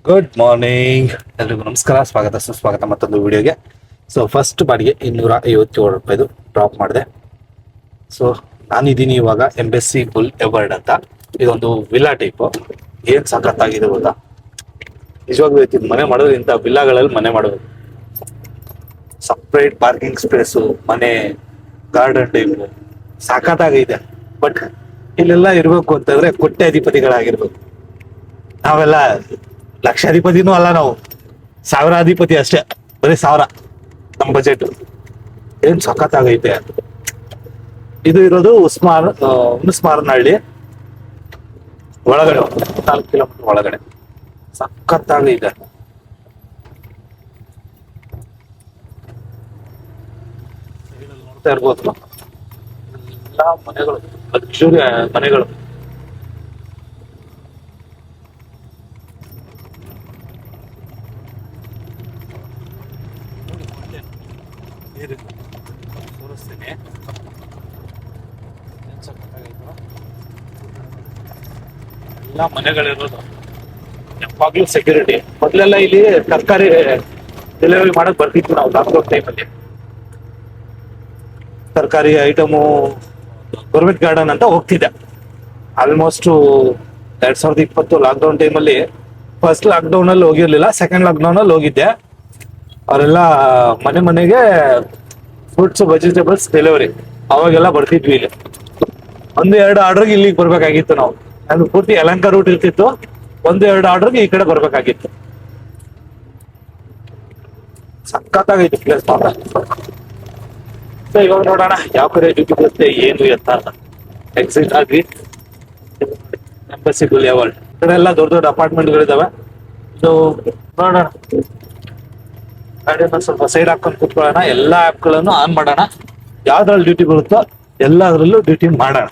Good morning ಎಲ್ರಿಗೂ ನಮಸ್ಕಾರ, ಸ್ವಾಗತ ಸುಸ್ವಾಗತ ಮತ್ತೊಂದು ವಿಡಿಯೋಗೆ. ಸೊ ಫಸ್ಟ್ ಬಾಡಿಗೆ 257 ರೂಪಾಯಿದು ಡ್ರಾಪ್ ಮಾಡಿದೆ. ಸೊ ನಾನಿದ್ದೀನಿ ಇವಾಗ ಎಂಬೆಸ್ಸಿ ಬುಲ್ ಎವರ್ಡ್ ಅಂತ. ಇದೊಂದು ವಿಲ್ಲಾ ಟೈಪು. ಏನು ಸಖತ್ತಾಗಿದೆ ಗೊತ್ತಾ, ನಿಜವಾಗ್ಲೂ ಹೇಳ್ತೀನಿ, ಮನೆ ಮಾಡೋದು ಇಂಥ ವಿಲ್ಲಾಗಳಲ್ಲಿ ಮನೆ ಮಾಡೋದು. ಸಪ್ರೇಟ್ ಪಾರ್ಕಿಂಗ್ ಸ್ಪೇಸು, ಮನೆ, ಗಾರ್ಡನ್ ಟೈಪು ಸಖತ್ತಾಗೈತೆ. ಬಟ್ ಇಲ್ಲೆಲ್ಲ ಇರಬೇಕು ಅಂತಂದ್ರೆ ಕೋಟ್ಯಾಧಿಪತಿಗಳಾಗಿರ್ಬೇಕು. ನಾವೆಲ್ಲ ಲಕ್ಷಾಧಿಪತಿನೂ ಅಲ್ಲ, ನಾವು ಸಾವಿರಾಧಿಪತಿ ಅಷ್ಟೇ. ಬರೀ 1000 ನಮ್ಮ ಬಜೆಟ್. ಏನ್ ಸಖತ್ತಾಗೈತೆ. ಇದು ಇರೋದು ಹುಣಸ್ಮಾರನಹಳ್ಳಿ ಒಳಗಡೆ, 4 ಕಿಲೋಮೀಟರ್ ಒಳಗಡೆ. ಸಖತ್ತಾಗೈತೆ. ನೋಡ್ತಾ ಇರ್ಬೋದು, ಎಲ್ಲ ಮನೆಗಳು, ಲಕ್ಸುರಿ ಮನೆಗಳು. ತೋರಿಸ್ತೀನಿ. ಎಲ್ಲ ಮನೆಗಳಿರೋದು, ಯಾವಾಗ್ಲೂ ಸೆಕ್ಯೂರಿಟಿ. ಮೊದ್ಲೆಲ್ಲ ಇಲ್ಲಿ ತರಕಾರಿ ಡೆಲಿವರಿ ಮಾಡಕ್ ಬರ್ತಿತ್ತು ನಾವು ಲಾಕ್ಡೌನ್ ಟೈಮಲ್ಲಿ. ತರಕಾರಿ ಐಟಮು ಗೌರ್ಮೆಂಟ್ ಗಾರ್ಡನ್ ಅಂತ ಹೋಗ್ತಿದ್ದೆ. ಆಲ್ಮೋಸ್ಟ್ 2020 ಲಾಕ್ಡೌನ್ ಟೈಮಲ್ಲಿ, ಫಸ್ಟ್ ಲಾಕ್ಡೌನ್ ಅಲ್ಲಿ ಹೋಗಿರ್ಲಿಲ್ಲ, ಸೆಕೆಂಡ್ ಲಾಕ್ಡೌನ್ ಅಲ್ಲಿ ಹೋಗಿದ್ದೆ. ಅವರೆಲ್ಲ ಮನೆ ಮನೆಗೆ ಫ್ರೂಟ್ಸ್ ವೆಜಿಟೇಬಲ್ಸ್ ಡೆಲಿವರಿ ಅವಾಗೆಲ್ಲ ಬರ್ತಿದ್ವಿ. ಇಲ್ಲಿ 1-2 ಆರ್ಡರ್ಗೆ ಇಲ್ಲಿಗೆ ಬರ್ಬೇಕಾಗಿತ್ತು ನಾವು. ನಾನು ಪೂರ್ತಿ ಯಲಹಂಕ ರೂಟ್ ಇರ್ತಿತ್ತು, 1-2 ಆರ್ಡರ್ಗೆ ಈ ಕಡೆ ಬರ್ಬೇಕಾಗಿತ್ತು. ಸಖತ್ತಾಗೈತಿ ಪ್ಲೇಸ್ ಮಾತ್ರ. ಸೊ ಇವಾಗ ನೋಡೋಣ ಯಾವ ಕಡೆ ಡ್ಯೂಟಿ ಬರುತ್ತೆ, ಏನು ಎತ್ತ ಅಂತ. ಎಕ್ಸಿಟ್ ಆಗಿ ಎಂಬಸಿ ಬುಲ್ ಎವರ್ಡ್ ಕಡೆ ಎಲ್ಲ ದೊಡ್ಡ ದೊಡ್ಡ ಅಪಾರ್ಟ್ಮೆಂಟ್ಗಳಿದಾವೆ. ಸೊ ನೋಡೋಣ, ಗಾಡಿನ ಸ್ವಲ್ಪ ಸೈಡ್ ಹಾಕೊಂಡು ಕೂತ್ಕೊಳ್ಳೋಣ. ಎಲ್ಲಾ ಆ್ಯಪ್ಗಳನ್ನು ಆನ್ ಮಾಡೋಣ. ಯಾವ್ದ್ರಲ್ಲಿ ಡ್ಯೂಟಿ ಬರುತ್ತೋ ಎಲ್ಲದ್ರಲ್ಲೂ ಡ್ಯೂಟಿ ಮಾಡೋಣ.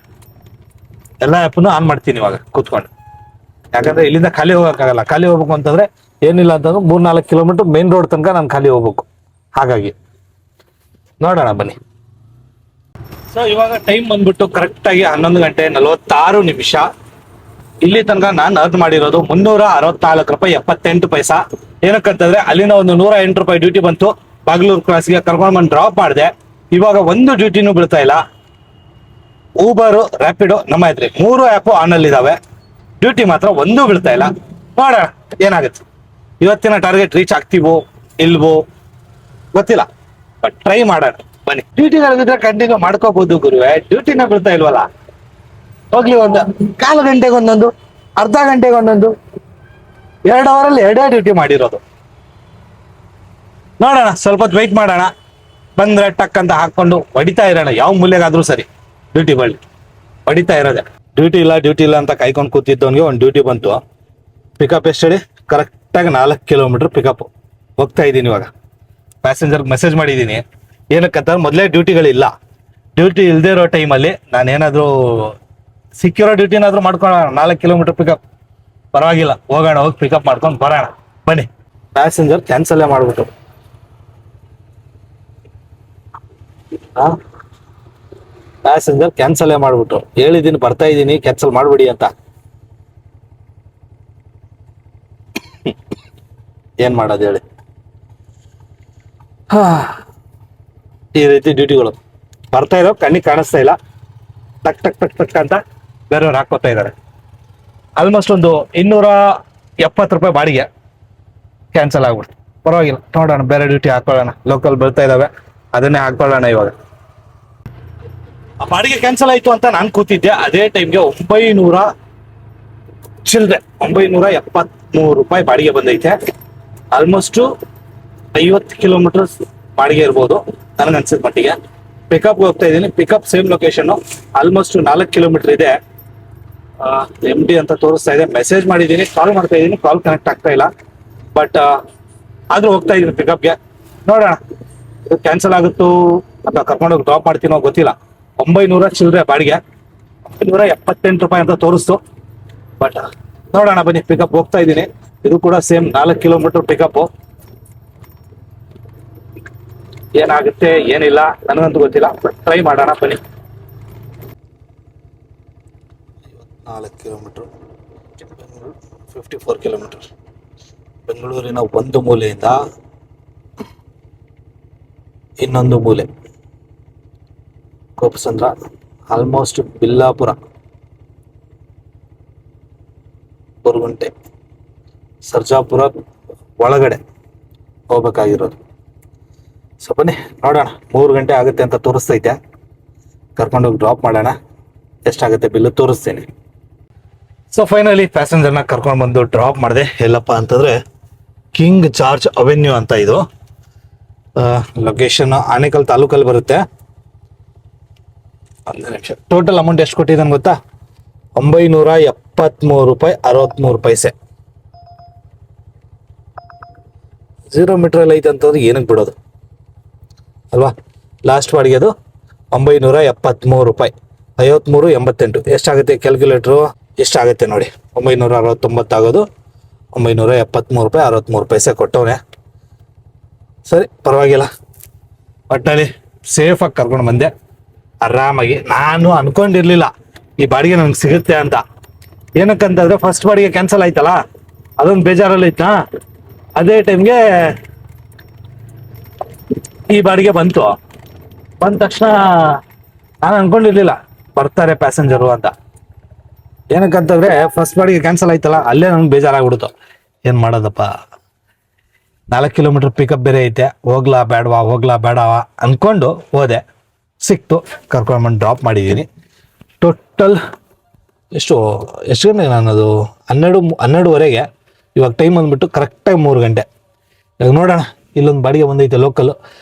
ಎಲ್ಲ ಆ್ಯಪನ್ನು ಆನ್ ಮಾಡ್ತೀನಿ ಇವಾಗ ಕೂತ್ಕೊಂಡು. ಯಾಕಂದ್ರೆ ಇಲ್ಲಿಂದ ಖಾಲಿ ಹೋಗೋಕ್ಕಾಗಲ್ಲ. ಖಾಲಿ ಹೋಗ್ಬೇಕು ಅಂತಂದ್ರೆ ಏನಿಲ್ಲ ಅಂತಂದ್ರೆ 3-4 ಕಿಲೋಮೀಟರ್ ಮೇನ್ ರೋಡ್ ತನಕ ನಾನು ಖಾಲಿ ಹೋಗ್ಬೇಕು. ಹಾಗಾಗಿ ನೋಡೋಣ ಬನ್ನಿ. ಸೊ ಇವಾಗ ಟೈಮ್ ಬಂದ್ಬಿಟ್ಟು ಕರೆಕ್ಟ್ ಆಗಿ 11:46. ಇಲ್ಲಿ ತನಕ ನಾನು ಅರ್ನ್ ಮಾಡಿರೋದು 364 ರೂಪಾಯಿ 78 ಪೈಸಾ. ಏನಕ್ಕಂತಂದ್ರೆ ಅಲ್ಲಿನ ಒಂದು 108 ರೂಪಾಯಿ ಡ್ಯೂಟಿ ಬಂತು. ಬಾಗ್ಲೂರು ಕ್ರಾಸ್ಗೆ ಕರ್ಕೊಂಡು ಬಂದು ಡ್ರಾಪ್ ಮಾಡಿದೆ. ಇವಾಗ ಒಂದು ಡ್ಯೂಟಿನೂ ಬೀಳ್ತಾ ಇಲ್ಲ. ಊಬರು, ರ್ಯಾಪಿಡೋ, ನಮ್ಮ ಇದ್ರಿ 3 ಆ್ಯಪು ಆನ್ ಅಲ್ಲಿ ಇದಾವೆ. ಡ್ಯೂಟಿ ಮಾತ್ರ ಒಂದೂ ಬೀಳ್ತಾ ಇಲ್ಲ. ನೋಡೋಣ ಏನಾಗುತ್ತೆ. ಇವತ್ತಿನ ಟಾರ್ಗೆಟ್ ರೀಚ್ ಆಗ್ತೀವೋ ಇಲ್ವೋ ಗೊತ್ತಿಲ್ಲ, ಬಟ್ ಟ್ರೈ ಮಾಡೋಣ ಬನ್ನಿ. ಡ್ಯೂಟಿಗಳಿದ್ರೆ ಕಂಟಿನ್ಯೂ ಮಾಡ್ಕೋಬಹುದು ಗುರುವೆ. ಡ್ಯೂಟಿನ ಬೀಳ್ತಾ ಇಲ್ವಲ್ಲ. ಹೋಗ್ಲಿ, ಒಂದು 1/4 ಗಂಟೆಗೆ ಒಂದೊಂದು, ಅರ್ಧ ಗಂಟೆಗೆ ಒಂದೊಂದು, 2 ಅವರಲ್ಲಿ 2 ಡ್ಯೂಟಿ ಮಾಡಿರೋದು. ನೋಡೋಣ, ಸ್ವಲ್ಪ ಹೊತ್ತು ವೆಯ್ಟ್ ಮಾಡೋಣ. ಬಂದ್ರೆ ಟಕ್ ಅಂತ ಹಾಕೊಂಡು ಹೊಡಿತಾ ಇರೋಣ. ಯಾವ ಮೂಲೆಗಾದ್ರೂ ಸರಿ ಡ್ಯೂಟಿ ಬಳ್ಳಿ ಹೊಡಿತಾ ಇರೋದೆ. ಡ್ಯೂಟಿ ಇಲ್ಲ ಅಂತ ಕಾಯ್ಕೊಂಡು ಕೂತಿದ್ದವನಿಗೆ ಒಂದು ಡ್ಯೂಟಿ ಬಂತು. ಪಿಕಪ್ ಎಷ್ಟಡಿ, ಕರೆಕ್ಟಾಗಿ 4 ಕಿಲೋಮೀಟರ್ ಪಿಕಪ್ ಹೋಗ್ತಾ ಇದ್ದೀನಿ. ಇವಾಗ ಪ್ಯಾಸೆಂಜರ್ಗೆ ಮೆಸೇಜ್ ಮಾಡಿದ್ದೀನಿ. ಏನಕ್ಕಂತಂದ್ರೆ ಮೊದಲೇ ಡ್ಯೂಟಿಗಳಿಲ್ಲ. ಡ್ಯೂಟಿ ಇಲ್ಲದೆ ಇರೋ ಟೈಮಲ್ಲಿ ನಾನೇನಾದರೂ ಸಿಕ್ಕಿರೋ ಡ್ಯೂಟಿನಾದ್ರೂ ಮಾಡ್ಕೊಳ್ಳೋಣ. 4 ಕಿಲೋಮೀಟರ್ ಪಿಕಪ್ ಪರವಾಗಿಲ್ಲ, ಹೋಗೋಣ, ಹೋಗಿ ಪಿಕಪ್ ಮಾಡ್ಕೊಂಡು ಬರೋಣ ಬನ್ನಿ. ಪ್ಯಾಸೆಂಜರ್ ಕ್ಯಾನ್ಸಲ್ಲೇ ಮಾಡ್ಬಿಟ್ಟು, ಪ್ಯಾಸೆಂಜರ್ ಕ್ಯಾನ್ಸಲ್ಲೇ ಮಾಡ್ಬಿಟ್ಟು ಹೇಳಿದ್ದೀನಿ, ಬರ್ತಾ ಇದ್ದೀನಿ, ಕ್ಯಾನ್ಸಲ್ ಮಾಡ್ಬಿಡಿ ಅಂತ. ಏನ್ ಮಾಡೋದು ಹೇಳಿ. ಈ ರೀತಿ ಡ್ಯೂಟಿಗಳು ಬರ್ತಾ ಇರೋ ಕಣ್ಣಿಗೆ ಕಾಣಿಸ್ತಾ ಇಲ್ಲ. ಟಕ್ ಟಕ್ ಟಕ್ ಟಕ್ ಅಂತ ಬೇರೆಯವ್ರು ಹಾಕೋತಾ ಇದ್ದಾರೆ. ಆಲ್ಮೋಸ್ಟ್ ಒಂದು 270 ರೂಪಾಯಿ ಬಾಡಿಗೆ ಕ್ಯಾನ್ಸಲ್ ಆಗ್ಬಿಡ್ತು. ಪರವಾಗಿಲ್ಲ, ನೋಡೋಣ, ಬೇರೆ ಡ್ಯೂಟಿ ಹಾಕೊಳ್ಳೋಣ. ಲೋಕಲ್ ಬರ್ತಾ ಇದಾವೆ, ಅದನ್ನೇ ಹಾಕೊಳ್ಳೋಣ. ಇವಾಗ ಆ ಬಾಡಿಗೆ ಕ್ಯಾನ್ಸಲ್ ಆಯ್ತು ಅಂತ ನಾನು ಕೂತಿದ್ದೆ. ಅದೇ ಟೈಮ್ಗೆ 973 ರೂಪಾಯಿ ಬಾಡಿಗೆ ಬಂದೈತೆ. ಆಲ್ಮೋಸ್ಟ್ 50 ಕಿಲೋಮೀಟರ್ ಬಾಡಿಗೆ ಇರ್ಬೋದು ನನಗನ್ಸಿದ ಮಟ್ಟಿಗೆ. ಪಿಕಪ್ಗೆ ಹೋಗ್ತಾ ಇದ್ದೀನಿ. Pickup same location, almost 4 kilometre ಇದೆ. MD ಅಂತ ತೋರಿಸ್ತಾ ಇದೆ. ಮೆಸೇಜ್ ಮಾಡಿದ್ದೀನಿ, ಕಾಲ್ ಮಾಡ್ತಾ ಇದ್ದೀನಿ, ಕಾಲ್ ಕನೆಕ್ಟ್ ಆಗ್ತಾ ಇಲ್ಲ. ಬಟ್ ಆದ್ರೂ ಹೋಗ್ತಾ ಇದ್ದೀನಿ ಪಿಕಪ್ಗೆ. ನೋಡೋಣ ಇದು ಕ್ಯಾನ್ಸಲ್ ಆಗುತ್ತೋ ಅಥವಾ ಕರ್ಕೊಂಡೋಗಿ ಡ್ರಾಪ್ ಮಾಡ್ತೀನೋ ಗೊತ್ತಿಲ್ಲ. 900 ಚಿಲ್ಲರೆ ಬಾಡಿಗೆ, 978 ರೂಪಾಯಿ ಅಂತ ತೋರಿಸ್ತು. ಬಟ್ ನೋಡೋಣ ಬನ್ನಿ, ಪಿಕಪ್ ಹೋಗ್ತಾ ಇದ್ದೀನಿ. ಇದು ಕೂಡ ಸೇಮ್ 4 ಕಿಲೋಮೀಟರ್ ಪಿಕಪ್. ಏನಾಗುತ್ತೆ ಏನಿಲ್ಲ ನನಗಂತೂ ಗೊತ್ತಿಲ್ಲ, ಬಟ್ ಟ್ರೈ ಮಾಡೋಣ ಬನ್ನಿ. 4 ಕಿಲೋಮೀಟರ್, 54 ಕಿಲೋಮೀಟರ್. ಬೆಂಗಳೂರಿನ ಒಂದು ಮೂಲೆಯಿಂದ ಇನ್ನೊಂದು ಮೂಲೆ ಕೋಪಸಂದ್ರ, ಆಲ್ಮೋಸ್ಟ್ ಬಿಲ್ಲಾಪುರ, ಗೊರಗುಂಟೆ, ಸರ್ಜಾಪುರ ಒಳಗಡೆ ಹೋಗ್ಬೇಕಾಗಿರೋದು. ಸೊ ಬನ್ನಿ ನೋಡೋಣ, 3 ಗಂಟೆ ಆಗುತ್ತೆ ಅಂತ ತೋರಿಸ್ತೈತೆ. ಕರ್ಕೊಂಡೋಗಿ ಡ್ರಾಪ್ ಮಾಡೋಣ, ಎಷ್ಟಾಗುತ್ತೆ ಬಿಲ್ಲು ತೋರಿಸ್ತೀನಿ. ಸೊ ಫೈನಲಿ ಪ್ಯಾಸೆಂಜರ್ನ ಕರ್ಕೊಂಡು ಬಂದು ಡ್ರಾಪ್ ಮಾಡಿದೆ. ಎಲ್ಲಪ್ಪ ಅಂತಂದರೆ ಕಿಂಗ್ ಜಾರ್ಜ್ ಅವೆನ್ಯೂ ಅಂತ ಇದು ಲೊಕೇಶನ್ ಆನೇಕಲ್ ತಾಲೂಕಲ್ಲಿ ಬರುತ್ತೆ. 1 ನಿಮಿಷ. ಟೋಟಲ್ ಅಮೌಂಟ್ ಎಷ್ಟು ಕೊಟ್ಟಿದ್ದಾನೆ ಗೊತ್ತಾ? 973 ರೂಪಾಯಿ 63 ಪೈಸೆ. 0 ಮೀಟ್ರಲ್ಲಿ ಐತೆ ಅಂತಂದ್ರೆ ಏನಕ್ಕೆ ಬಿಡೋದು ಅಲ್ವಾ? ಲಾಸ್ಟ್ ಬಾಡಿಗೆ ಅದು 973 ರೂಪಾಯಿ 53.88. ಎಷ್ಟಾಗುತ್ತೆ ಕ್ಯಾಲ್ಕುಲೇಟ್ರು? ಎಷ್ಟಾಗುತ್ತೆ ನೋಡಿ, 969 ಆಗೋದು 973 ರೂಪಾಯಿ 63 ಪೈಸೆ ಕೊಟ್ಟವನೆ. ಸರಿ, ಪರವಾಗಿಲ್ಲ. ಒಟ್ಟಲ್ಲಿ ಸೇಫಾಗಿ ಕರ್ಕೊಂಡು ಬಂದೆ ಆರಾಮಾಗಿ. ನಾನು ಅನ್ಕೊಂಡಿರ್ಲಿಲ್ಲ ಈ ಬಾಡಿಗೆ ನನಗೆ ಸಿಗುತ್ತೆ ಅಂತ. ಏನಕ್ಕಂತಂದ್ರೆ ಫಸ್ಟ್ ಬಾಡಿಗೆ ಕ್ಯಾನ್ಸಲ್ ಆಯ್ತಲ್ಲ, ಅದೊಂದು ಬೇಜಾರಲ್ಲಿ ಐತಾ. ಅದೇ ಟೈಮ್ಗೆ ಈ ಬಾಡಿಗೆ ಬಂತು. ಬಂದ ತಕ್ಷಣ ನಾನು ಅನ್ಕೊಂಡಿರ್ಲಿಲ್ಲ ಬರ್ತಾರೆ ಪ್ಯಾಸೆಂಜರು ಅಂತ. ಏನಕ್ಕಂತಂದ್ರೆ ಫಸ್ಟ್ ಬಾಡಿಗೆ ಕ್ಯಾನ್ಸಲ್ ಆಯ್ತಲ್ಲ, ಅಲ್ಲೇ ನನ್ಗೆ ಬೇಜಾರಾಗ್ಬಿಡ್ತು. ಏನು ಮಾಡೋದಪ್ಪ, 4 ಕಿಲೋಮೀಟರ್ ಪಿಕಪ್ ಬೇರೆ ಐತೆ, ಹೋಗ್ಲಾ ಬೇಡವಾ ಅಂದ್ಕೊಂಡು ಹೋದೆ. ಸಿಕ್ತು, ಕರ್ಕೊಂಡ್ಬಂದು ಡ್ರಾಪ್ ಮಾಡಿದ್ದೀನಿ. ಟೋಟಲ್ ಎಷ್ಟು ಗಂಟೆ ನಾನದು 12:30. ಇವಾಗ ಟೈಮ್ ಅಂದ್ಬಿಟ್ಟು ಕರೆಕ್ಟಾಗಿ 3 ಗಂಟೆ. ಇವಾಗ ನೋಡೋಣ, ಇಲ್ಲೊಂದು ಬಾಡಿಗೆ ಬಂದೈತೆ ಲೋಕಲ್ಲು,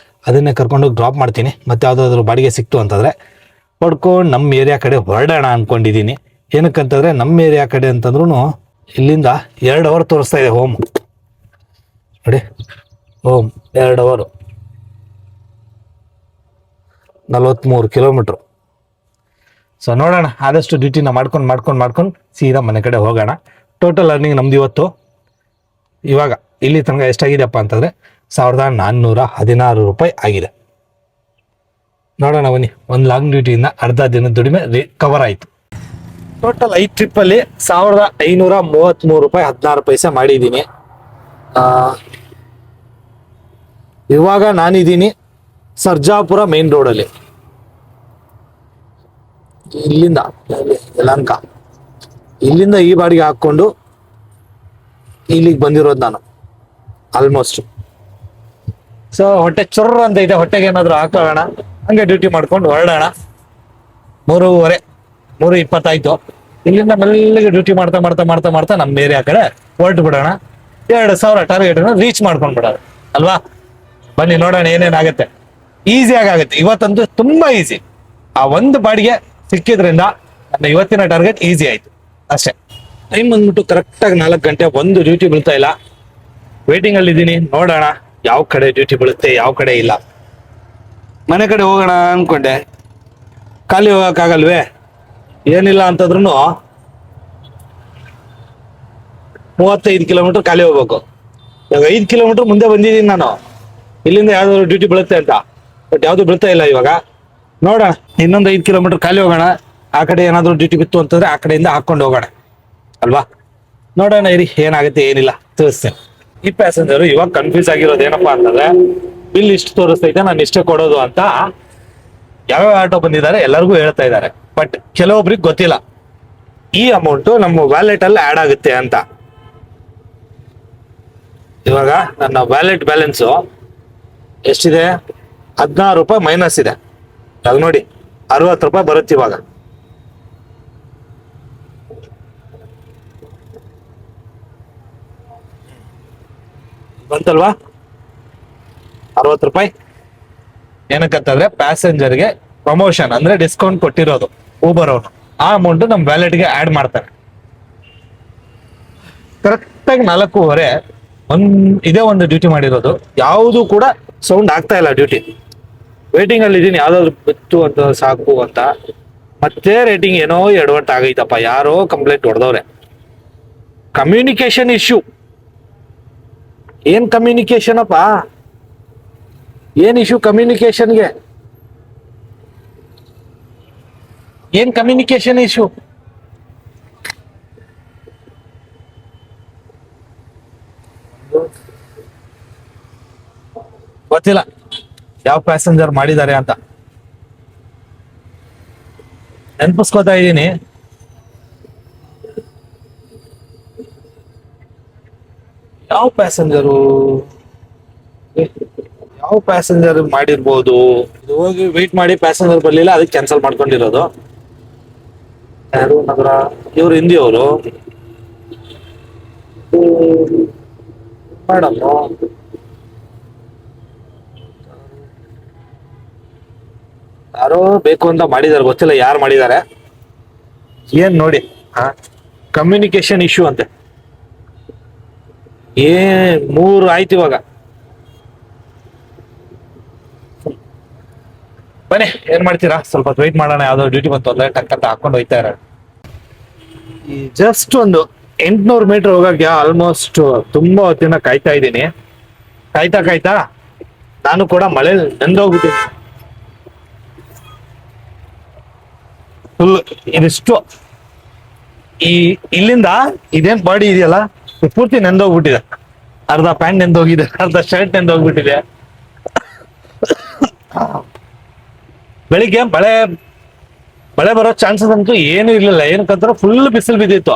ಅದನ್ನೇ ಕರ್ಕೊಂಡೋಗಿ ಡ್ರಾಪ್ ಮಾಡ್ತೀನಿ. ಮತ್ತು ಯಾವುದಾದ್ರೂ ಬಾಡಿಗೆ ಸಿಕ್ತು ಅಂತಂದರೆ ಹೊಡ್ಕೊಂಡು ನಮ್ಮ ಏರಿಯಾ ಕಡೆ ಹೊರಡೋಣ ಅಂದ್ಕೊಂಡಿದ್ದೀನಿ. ಏನಕ್ಕಂತಂದರೆ ನಮ್ಮ ಏರಿಯಾ ಕಡೆ ಅಂತಂದ್ರೂ ಇಲ್ಲಿಂದ 2 ಅವರ್ ತೋರಿಸ್ತಾ ಇದೆ ಹೋಮ್. ನೋಡಿ, ಹೋಮ್ 2 ಅವರು 43 ಕಿಲೋಮೀಟ್ರು. ಸೊ ನೋಡೋಣ, ಆದಷ್ಟು ಡ್ಯೂಟಿನ ಮಾಡ್ಕೊಂಡು ಸೀದಾ ಮನೆ ಕಡೆ ಹೋಗೋಣ. ಟೋಟಲ್ ಅರ್ನಿಂಗ್ ನಮ್ದು ಇವತ್ತು ಇವಾಗ ಇಲ್ಲಿ ತನಕ ಎಷ್ಟಾಗಿದೆಯಪ್ಪ ಅಂತಂದರೆ 1416 ರೂಪಾಯಿ ಆಗಿದೆ. ನೋಡೋಣ ಬನ್ನಿ, ಒಂದು ಲಾಂಗ್ ಡ್ಯೂಟಿಯಿಂದ ಅರ್ಧ ದಿನದ ದುಡಿಮೆ ಕವರ್ ಆಯಿತು. ಟೋಟಲ್ 5 ಟ್ರಿಪ್ಪಲ್ಲಿ 1533 ರೂಪಾಯಿ 16 ಪೈಸೆ ಮಾಡಿದ್ದೀನಿ. ಇವಾಗ ನಾನಿದ್ದೀನಿ ಸರ್ಜಾಪುರ ಮೇನ್ ರೋಡಲ್ಲಿ. ಇಲ್ಲಿಂದ ಯಲಹಂಕ, ಇಲ್ಲಿಂದ ಈ ಬಾಡಿಗೆ ಹಾಕ್ಕೊಂಡು ಇಲ್ಲಿಗೆ ಬಂದಿರೋದು ನಾನು ಆಲ್ಮೋಸ್ಟ್. ಸೊ ಹೊಟ್ಟೆ ಚೊರ್ರ ಅಂತ ಇದೆ, ಹೊಟ್ಟೆಗೆ ಏನಾದರೂ ಹಾಕೋಣ, ಹಂಗೆ ಡ್ಯೂಟಿ ಮಾಡ್ಕೊಂಡು ಹೊರಡೋಣ. 3:20 ಆಯ್ತು. ಇಲ್ಲಿಂದ ಮೆಲ್ಲಿಗೆ ಡ್ಯೂಟಿ ಮಾಡ್ತಾ ನಮ್ಮ ಏರಿಯಾ ಕಡೆ ಹೊರಟು ಬಿಡೋಣ. 2000 ಟಾರ್ಗೆಟ್ ರೀಚ್ ಮಾಡ್ಕೊಂಡು ಬಿಡೋಣ ಅಲ್ವಾ? ಬನ್ನಿ ನೋಡೋಣ ಏನೇನಾಗುತ್ತೆ. ಈಸಿಯಾಗಿ ಆಗುತ್ತೆ ಇವತ್ತಂತೂ, ತುಂಬಾ ಈಸಿ. ಆ ಒಂದು ಬಾಡಿಗೆ ಸಿಕ್ಕಿದ್ರಿಂದ ನನ್ನ ಇವತ್ತಿನ ಟಾರ್ಗೆಟ್ ಈಸಿ ಆಯ್ತು ಅಷ್ಟೇ. ಟೈಮ್ ಬಂದ್ಬಿಟ್ಟು ಕರೆಕ್ಟಾಗಿ 4 ಗಂಟೆ. ಒಂದು ಡ್ಯೂಟಿ ಬೀಳ್ತಾ ಇಲ್ಲ, ವೇಟಿಂಗ್ ಅಲ್ಲಿ ಇದ್ದೀನಿ. ನೋಡೋಣ ಯಾವ ಕಡೆ ಡ್ಯೂಟಿ ಬೀಳುತ್ತೆ, ಯಾವ ಕಡೆ ಇಲ್ಲ. ಮನೆ ಕಡೆ ಹೋಗೋಣ ಅನ್ಕೊಂಡೆ, ಖಾಲಿ ಹೋಗಕ್ಕಾಗಲ್ವೇ? ಏನಿಲ್ಲ ಅಂತಂದ್ರೂ 35 ಕಿಲೋಮೀಟರ್ ಖಾಲಿ ಹೋಗ್ಬೇಕು. ಇವಾಗ 5 ಕಿಲೋಮೀಟರ್ ಮುಂದೆ ಬಂದಿದ್ದೀನಿ ನಾನು, ಇಲ್ಲಿಂದ ಯಾವ್ದಾದ್ರು ಡ್ಯೂಟಿ ಬೀಳುತ್ತೆ ಅಂತ. ಬಟ್ ಯಾವ್ದು ಬೀಳ್ತಾ ಇಲ್ಲ. ಇವಾಗ ನೋಡೋಣ, ಇನ್ನೊಂದು 5 ಕಿಲೋಮೀಟರ್ ಖಾಲಿ ಹೋಗೋಣ. ಆ ಕಡೆ ಏನಾದ್ರು ಡ್ಯೂಟಿ ಬಿತ್ತು ಅಂತಂದ್ರೆ ಆ ಕಡೆಯಿಂದ ಹಾಕೊಂಡು ಹೋಗೋಣ ಅಲ್ವಾ? ನೋಡೋಣ ಇರಿ, ಏನಾಗುತ್ತೆ ಏನಿಲ್ಲ ತಿಳಿಸ್ತೇನೆ. ಈ ಪ್ಯಾಸೆಂಜರ್ ಇವಾಗ ಕನ್ಫ್ಯೂಸ್ ಆಗಿರೋದು ಏನಪ್ಪಾ ಅಂತಂದ್ರೆ, ಬಿಲ್ ಇಷ್ಟು ತೋರಿಸ್ತೈತೆ, ನಾನು ಇಷ್ಟೇ ಕೊಡೋದು ಅಂತ ಯಾವ್ಯಾವ ಆಟೋ ಬಂದಿದ್ದಾರೆ ಎಲ್ಲರಿಗೂ ಹೇಳ್ತಾ ಇದ್ದಾರೆ. ಬಟ್ ಕೆಲವೊಬ್ರಿಗೆ ಗೊತ್ತಿಲ್ಲ ಈ ಅಮೌಂಟ್ ನಮ್ಮ ವ್ಯಾಲೆಟ್ ಅಲ್ಲಿ ಆಡ್ ಆಗುತ್ತೆ ಅಂತ. ಇವಾಗ ನನ್ನ ವ್ಯಾಲೆಟ್ ಬ್ಯಾಲೆನ್ಸು ಎಷ್ಟಿದೆ? 16 ರೂಪಾಯಿ ಮೈನಸ್ ಇದೆ. ಇವಾಗ ನೋಡಿ 60 ರೂಪಾಯಿ ಬರುತ್ತೆ ಇವಾಗ. ಬಂತಲ್ವಾ 60 ರೂಪಾಯಿ? ಏನಕ್ಕಂತಂದ್ರೆ ಪ್ಯಾಸೆಂಜರ್ಗೆ ಪ್ರಮೋಷನ್ ಅಂದ್ರೆ ಡಿಸ್ಕೌಂಟ್ ಕೊಟ್ಟಿರೋದು ಊಬರ್ ಅವರು. ಆ ಅಮೌಂಟ್ ನಮ್ಮ ವ್ಯಾಲೆಟ್ಗೆ ಆಡ್ ಮಾಡ್ತಾರೆ. ಕರೆಕ್ಟಾಗಿ 4:15 ಇದೇ ಒಂದು ಡ್ಯೂಟಿ ಮಾಡಿರೋದು. ಯಾವುದು ಕೂಡ ಸೌಂಡ್ ಆಗ್ತಾ ಇಲ್ಲ ಡ್ಯೂಟಿ. ವೇಟಿಂಗ್ ಅಲ್ಲಿ ಇದೀನಿ, ಯಾವ್ದಾದ್ರು ಬಿತ್ತು ಅಂತ ಸಾಕು ಅಂತ. ಮತ್ತೆ ರೇಟಿಂಗ್ ಏನೋ ಎಡವಟ್ ಆಗೈತಪ್ಪ, ಯಾರೋ ಕಂಪ್ಲೇಂಟ್ ಹೊಡೆದವ್ರೆ. Communication issue. ಏನ್ ಕಮ್ಯುನಿಕೇಶನ್ ಅಪ್ಪ? ಏನ್ ಇಶ್ಯೂ ಕಮ್ಯುನಿಕೇಶನ್ಗೆ? ಏನ್ ಕಮ್ಯುನಿಕೇಶನ್ ಇಶ್ಯೂ? ಗೊತ್ತಿಲ್ಲ ಯಾವ ಪ್ಯಾಸೆಂಜರ್ ಮಾಡಿದ್ದಾರೆ ಅಂತ ನೆನಪಿಸ್ಕೋತಾ ಇದ್ದೀನಿ. ಯಾವ ಪ್ಯಾಸೆಂಜರು ಮಾಡಿರ್ಬೋದು. ಇದು ಹೋಗಿ ವೆಯ್ಟ್ ಮಾಡಿ ಪ್ಯಾಸೆಂಜರ್ ಬರ್ಲಿಲ್ಲ, ಅದಕ್ಕೆ ಕ್ಯಾನ್ಸಲ್ ಮಾಡ್ಕೊಂಡಿರೋದು. ಯಾರು ನಗರ, ಇವ್ರು ಹಿಂದಿಯವರು ಮೇಡಮ್. ಯಾರೋ ಬೇಕು ಅಂತ ಮಾಡಿದಾರೆ, ಗೊತ್ತಿಲ್ಲ ಯಾರು ಮಾಡಿದ್ದಾರೆ. ಏನ್ ನೋಡಿ, ಕಮ್ಯುನಿಕೇಶನ್ ಇಶ್ಯೂ ಅಂತೆ. 3 ಆಯ್ತು ಇವಾಗ. ಬನ್ನಿ, ಏನ್ ಮಾಡ್ತೀರಾ, ಸ್ವಲ್ಪ ವೆಯ್ಟ್ ಮಾಡೋಣ. ಯಾವ್ದೋ ಡ್ಯೂಟಿ ಬಂತು ಅಂದ್ರೆ ಟಕ್ ಅಂತ ಹಾಕೊಂಡು ಹೋಯ್ತಾ ಇರ. ಈ ಜಸ್ಟ್ ಒಂದು 800 ಮೀಟರ್ ಹೋಗಕ್ಕೆ ಆಲ್ಮೋಸ್ಟ್ ತುಂಬಾ ಹೊತ್ತಿನ ಕಾಯ್ತಾ ಇದ್ದೀನಿ. ಕಾಯ್ತಾ ನಾನು ಕೂಡ ಮಳೆ ನೆಂದೋಗ್ಬಿಟ್ಟಿದ್ದೀನಿ ಫುಲ್. ಇದಿಷ್ಟು ಇಲ್ಲಿಂದ ಇದೇನ್ ಬಾಡಿ ಇದೆಯಲ್ಲ, ಪೂರ್ತಿ ನೆಂದೋಗ್ಬಿಟ್ಟಿದೆ. ಅರ್ಧ ಪ್ಯಾಂಟ್ ನೆಂದೋಗಿದೆ, ಅರ್ಧ ಶರ್ಟ್ ನೆಂದೋಗ್ಬಿಟ್ಟಿದೆ. ಬೆಳಿಗ್ಗೆ ಮಳೆ ಬರೋ ಚಾನ್ಸಸ್ ಅಂತೂ ಏನು ಇರ್ಲಿಲ್ಲ. ಏನಕ್ಕಂದ್ರೆ ಫುಲ್ ಬಿಸಿಲು ಬಿದ್ದಿತ್ತು.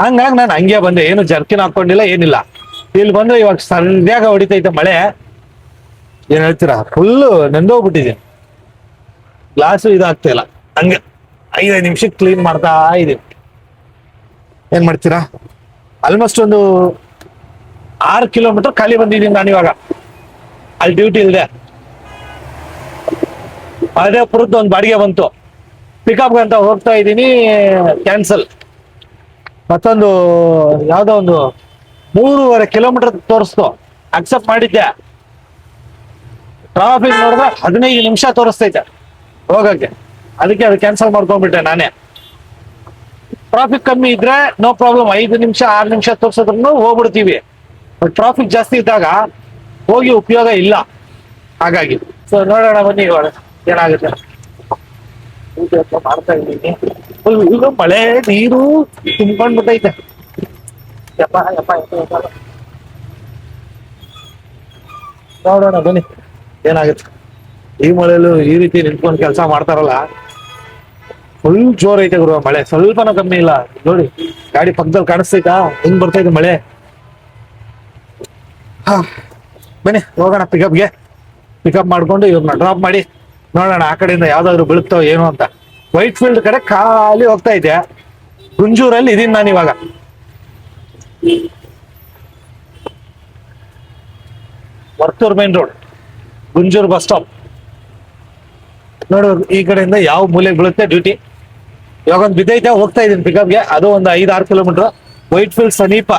ಹಂಗಾಗಿ ನಾನು ಹಂಗೆ ಬಂದೆ, ಏನು ಜರ್ಕಿನ್ ಹಾಕೊಂಡಿಲ್ಲ, ಏನಿಲ್ಲ. ಇಲ್ಲಿ ಬಂದ್ರೆ ಇವಾಗ ಸರಿಯಾಗ ಹೊಡಿತೈತೆ ಮಳೆ. ಏನ್ ಹೇಳ್ತೀರಾ, ಫುಲ್ ನೆಂದೋಗ್ಬಿಟ್ಟಿದ್ದೀನಿ. ಗ್ಲಾಸು ಇದಾಗ್ತಾ ಇಲ್ಲ. ಹಂಗೆ 5 ನಿಮಿಷಕ್ಕೆ ಕ್ಲೀನ್ ಮಾಡ್ತಾ ಇದೀನಿ. ಏನ್ ಮಾಡ್ತೀರಾ, ಆಲ್ಮೋಸ್ಟ್ ಒಂದು 6 ಕಿಲೋಮೀಟರ್ ಖಾಲಿ ಬಂದಿದ್ದೀನಿ ನಾನು ಇವಾಗ. ಅಲ್ಲಿ ಡ್ಯೂಟಿ ಇಲ್ಲದೆ ಅದೇ ಪುರದ್ದು ಒಂದು ಬಾಡಿಗೆ ಬಂತು. ಪಿಕಪ್ ಅಂತ ಹೋಗ್ತಾ ಇದ್ದೀನಿ, ಕ್ಯಾನ್ಸಲ್. ಮತ್ತೊಂದು ಯಾವ್ದೋ ಒಂದು 3.5 ಕಿಲೋಮೀಟರ್ ತೋರಿಸ್ತು, ಅಕ್ಸೆಪ್ಟ್ ಮಾಡಿದ್ದೆ. ಟ್ರಾಫಿಕ್ ನೋಡಿದ್ರೆ 15 ನಿಮಿಷ ತೋರಿಸ್ತೈತೆ ಹೋಗಕ್ಕೆ. ಅದಕ್ಕೆ ಅದು ಕ್ಯಾನ್ಸಲ್ ಮಾಡ್ಕೊಂಡ್ಬಿಟ್ಟೆ ನಾನೇ. ಟ್ರಾಫಿಕ್ ಕಮ್ಮಿ ಇದ್ರೆ ನೋ ಪ್ರಾಬ್ಲಮ್, 5 ನಿಮಿಷ 6 ನಿಮಿಷ ತೋರ್ಸೋದ್ರೂ ಹೋಗ್ಬಿಡ್ತೀವಿ. ಬಟ್ ಟ್ರಾಫಿಕ್ ಜಾಸ್ತಿ ಇದ್ದಾಗ ಹೋಗಿ ಉಪಯೋಗ ಇಲ್ಲ. ಹಾಗಾಗಿ ಸೊ ನೋಡೋಣ ಬನ್ನಿ ಇವಾಗ ಏನಾಗುತ್ತೆ. ಮಾಡ್ತಾ ಇದ್ದೀನಿ. ಫುಲ್ ಮಳೆ ನೀರು ತುಂಬ್ಕೊಂಡ್ಬಿಟ್ಟೈತೆ. ನೋಡೋಣ ಬನ್ನಿ ಏನಾಗುತ್ತೆ. ಈ ಮಳೆಯಲ್ಲೂ ಈ ರೀತಿ ನಿಂತ್ಕೊಂಡು ಕೆಲಸ ಮಾಡ್ತಾರಲ್ಲ, ಫುಲ್ ಜೋರ್ ಐತೆ ಗುರು ಮಳೆ. ಸ್ವಲ್ಪನೂ ಕಮ್ಮಿ ಇಲ್ಲ ನೋಡಿ. ಗಾಡಿ ಪಕ್ಕದಲ್ಲಿ ಕಾಣಿಸ್ತೈತಾ ಹೆಂಗ್ ಬರ್ತೈತೆ ಮಳೆ. ಬನ್ನಿ ಹೋಗೋಣ ಪಿಕಪ್ಗೆ. ಪಿಕಪ್ ಮಾಡ್ಕೊಂಡು ಇವ್ರನ್ನ ಡ್ರಾಪ್ ಮಾಡಿ ನೋಡೋಣ ಆ ಕಡೆಯಿಂದ ಯಾವ್ದಾದ್ರು ಬೀಳುತ್ತೋ ಏನು ಅಂತ. ವೈಟ್ ಫೀಲ್ಡ್ ಕಡೆ ಖಾಲಿ ಹೋಗ್ತಾ ಇದೆ. ಗುಂಜೂರಲ್ಲಿ ಇದೀನಿ ನಾನು ಇವಾಗ. Varthur main road, Gunjur bus stop. ನೋಡು ಈ ಕಡೆಯಿಂದ ಯಾವ ಮೂಲೆಗೆ ಬೀಳುತ್ತೆ ಡ್ಯೂಟಿ. ಇವಾಗ ಒಂದು ಬಿದ್ದೈತೆ, ಹೋಗ್ತಾ ಇದೀನಿ ಪಿಕಪ್ಗೆ. ಅದು ಒಂದು 5-6 ಕಿಲೋಮೀಟರ್. ವೈಟ್ ಫೀಲ್ಡ್ ಸಮೀಪ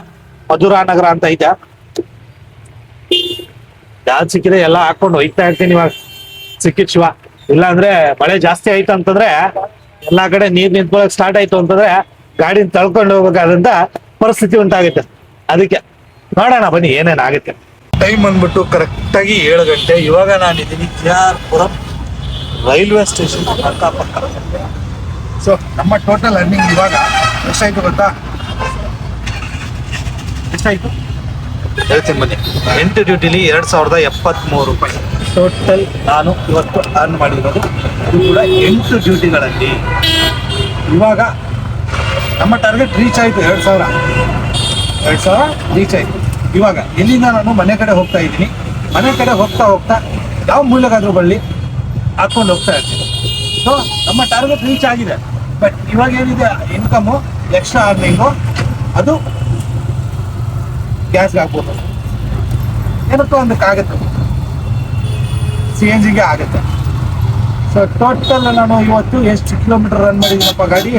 ಮಧುರಾ ನಗರ ಅಂತ ಐತೆ. ಯಾವ್ದು ಸಿಕ್ಕಿದೆ ಎಲ್ಲ ಹಾಕೊಂಡು ಹೋಯ್ತಾ ಇರ್ತೀನಿ ಇವಾಗ. ಸಿಕ್ಕಿದ್ ಶಿವ. ಇಲ್ಲ ಅಂದ್ರೆ ಮಳೆ ಜಾಸ್ತಿ ಆಯ್ತು ಅಂತಂದ್ರೆ, ಎಲ್ಲಾ ಕಡೆ ನೀರ್ ನಿಂತ್ಕೊಳಕ್ ಸ್ಟಾರ್ಟ್ ಆಯ್ತು ಅಂತಂದ್ರೆ ಗಾಡಿನ ತಳ್ಕೊಂಡು ಹೋಗ್ಬೇಕಾದಂತ ಪರಿಸ್ಥಿತಿ ಉಂಟಾಗುತ್ತೆ. ಅದಕ್ಕೆ ನೋಡೋಣ ಬನ್ನಿ ಏನೇನ್ ಆಗುತ್ತೆ. ಟೈಮ್ ಬಂದ್ಬಿಟ್ಟು ಕರೆಕ್ಟ್ ಆಗಿ 7 ಗಂಟೆ. ಇವಾಗ ನಾನಿದ್ದೀನಿ KR ಪುರಂ ರೈಲ್ವೆ ಸ್ಟೇಷನ್ ಅಕ್ಕಪಕ್ಕ. ಸೊ ನಮ್ಮ ಟೋಟಲ್ ಅರ್ನಿಂಗ್ ಇವಾಗ ಎಷ್ಟಾಯ್ತು ಗೊತ್ತಾ? ಎಷ್ಟಾಯ್ತು ಹೇಳ್ತೀನಿ ಬನ್ನಿ. 8 ಡ್ಯೂಟಿಲಿ 2073 ರೂಪಾಯಿ ಟೋಟಲ್ ನಾನು ಇವತ್ತು ಅರ್ನ್ ಮಾಡಿರೋದು. ಇದು ಕೂಡ 8 ಡ್ಯೂಟಿಗಳಲ್ಲಿ. ಇವಾಗ ನಮ್ಮ ಟಾರ್ಗೆಟ್ ರೀಚ್ ಆಯ್ತು. 2000 ರೀಚ್ ಆಯ್ತು. ಇವಾಗ ಎಲ್ಲಿಂದ ನಾನು ಮನೆ ಕಡೆ ಹೋಗ್ತಾ ಇದ್ದೀನಿ. ಮನೆ ಕಡೆ ಹೋಗ್ತಾ ಯಾವ ಮೂಲಗಾದ್ರೂ ಬಳ್ಳಿ ಹಾಕೊಂಡು ಹೋಗ್ತಾ ಇರ್ತೀನಿ. ಸೊ ನಮ್ಮ ಟಾರ್ಗೆಟ್ ರೀಚ್ ಆಗಿದೆ. ಬಟ್ ಇವಾಗ ಏನಿದೆ ಇನ್ಕಮು, ಎಕ್ಸ್ಟ್ರಾ ಅರ್ನಿಂಗು, ಅದು ಗ್ಯಾಸ್ಗೆ ಆಗ್ಬೋದು, ಏನಕ್ಕೂ ಒಂದಕ್ಕಾಗುತ್ತೆ, CNG ಗೆ ಆಗುತ್ತೆ. ಸೊ ಟೋಟಲ್ ನಾನು ಇವತ್ತು ಎಷ್ಟು ಕಿಲೋಮೀಟರ್ ರನ್ ಮಾಡಿದ್ದೀನಪ್ಪ ಗಾಡಿ?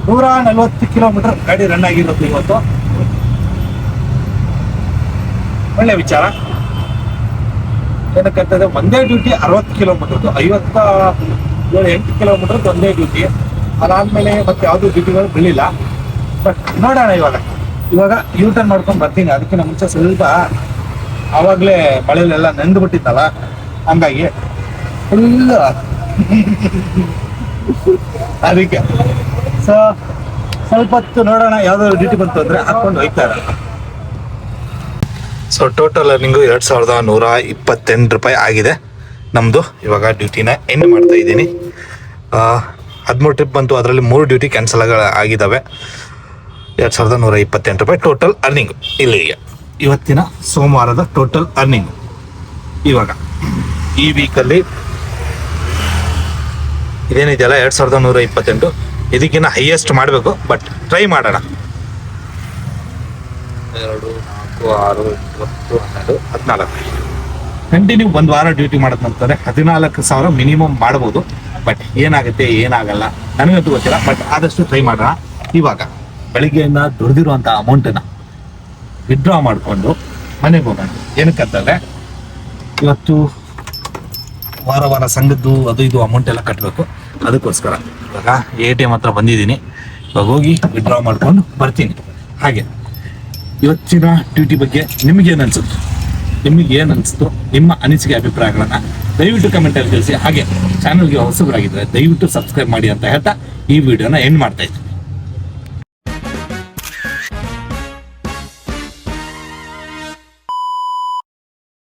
140 ಕಿಲೋಮೀಟರ್ ಗಾಡಿ ರನ್ ಆಗಿರೋದು ಇವತ್ತು. ಒಳ್ಳೆ ವಿಚಾರ. ಏನಕ್ಕಂತಂದ್ರೆ ಒಂದೇ ಡ್ಯೂಟಿ 60 ಕಿಲೋಮೀಟರ್, 58 ಕಿಲೋಮೀಟರ್ ಒಂದೇ ಡ್ಯೂಟಿ. ಅದಾದ್ಮೇಲೆ ಮತ್ತೆ ಯಾವ್ದು ಡ್ಯೂಟಿಗಳು ಬೀಳಿಲ್ಲ. ಬಟ್ ನೋಡೋಣ ಇವಾಗ ಯೂ ಟರ್ನ್ ಮಾಡ್ಕೊಂಡು ಬರ್ತೀನಿ. ಅದಕ್ಕಿಂತ ಮುಂಚೆ ಸ್ವಲ್ಪ ಆವಾಗಲೇ ಮಳೆಯಲ್ಲೆಲ್ಲ ನೆಂದು ಬಿಟ್ಟಿತ್ತಲ್ಲ, ಹಂಗಾಗಿ ಫುಲ್ ಅದಕ್ಕೆ. ಸೊ ಸ್ವಲ್ಪ ಹೊತ್ತು ನೋಡೋಣ, ಯಾವ್ದಾದ್ರು ಡ್ಯೂಟಿ ಬಂತು ಅಂದ್ರೆ ಹಾಕೊಂಡು ಹೋಗ್ತಾ ಇರೋಣ. ಸೊ ಟೋಟಲ್ ಅರ್ನಿಂಗು 2128 ರೂಪಾಯಿ ಆಗಿದೆ ನಮ್ಮದು. ಇವಾಗ ಡ್ಯೂಟಿನ ಎಂಡ್ ಮಾಡ್ತಾ ಇದ್ದೀನಿ. 13 ಟ್ರಿಪ್ ಬಂತು, ಅದರಲ್ಲಿ 3 ಡ್ಯೂಟಿ ಕ್ಯಾನ್ಸಲ್ ಆಗಿದ್ದಾವೆ. 2128 ರೂಪಾಯಿ ಟೋಟಲ್ ಅರ್ನಿಂಗು ಇಲ್ಲಿಗೆ. ಇವತ್ತಿನ ಸೋಮವಾರದ ಟೋಟಲ್ ಅರ್ನಿಂಗು ಇವಾಗ ಈ ವೀಕಲ್ಲಿ ಇದೇನಿದೆಯಲ್ಲ 2128. ಇದಕ್ಕಿಂತ ಹೈಯೆಸ್ಟ್ ಮಾಡಬೇಕು, ಬಟ್ ಟ್ರೈ ಮಾಡೋಣ. 2, 4, 6, 8, 10, 12, 14 ಕಂಟಿನ್ಯೂ ಒಂದು ವಾರ ಡ್ಯೂಟಿ ಮಾಡೋದು ನಂತರ 14,000 ಮಿನಿಮಮ್ ಮಾಡ್ಬೋದು. ಬಟ್ ಏನಾಗುತ್ತೆ ಏನಾಗಲ್ಲ ನನಗಂತೂ ಗೊತ್ತಿಲ್ಲ, ಬಟ್ ಆದಷ್ಟು ಟ್ರೈ ಮಾಡೋಣ. ಇವಾಗ ಬೆಳಿಗ್ಗೆಯಿಂದ ದುಡ್ದಿರುವಂಥ ಅಮೌಂಟನ್ನು ವಿತ್ಡ್ರಾ ಮಾಡಿಕೊಂಡು ಮನೆಗೆ ಹೋಗೋಣ. ಏನಕ್ಕಂತಂದರೆ ಇವತ್ತು ವಾರ ಸಂಘದ್ದು ಅದು ಇದು ಅಮೌಂಟ್ ಎಲ್ಲ ಕಟ್ಟಬೇಕು, ಅದಕ್ಕೋಸ್ಕರ ಇವಾಗ ATM ಹತ್ರ ಬಂದಿದ್ದೀನಿ. ಇವಾಗ ಹೋಗಿ ವಿತ್ಡ್ರಾ ಮಾಡ್ಕೊಂಡು ಬರ್ತೀನಿ. ಹಾಗೆ ಇವತ್ತಿನ ಡ್ಯೂಟಿ ಬಗ್ಗೆ ನಿಮಗೇನು ಅನಿಸುತ್ತೆ, ನಿಮಗೇನು ಅನಿಸ್ತು, ನಿಮ್ಮ ಅನಿಸಿಕೆ ಅಭಿಪ್ರಾಯಗಳನ್ನು ದಯವಿಟ್ಟು ಕಮೆಂಟಲ್ಲಿ ತಿಳಿಸಿ. ಹಾಗೆ ಚಾನಲ್ಗೆ ಹೊಸಬರಾಗಿದ್ದರೆ ದಯವಿಟ್ಟು ಸಬ್ಸ್ಕ್ರೈಬ್ ಮಾಡಿ ಅಂತ ಹೇಳ್ತಾ ಈ ವಿಡಿಯೋನ ಎಂಡ್ ಮಾಡ್ತಾ ಇದ್ದೀನಿ.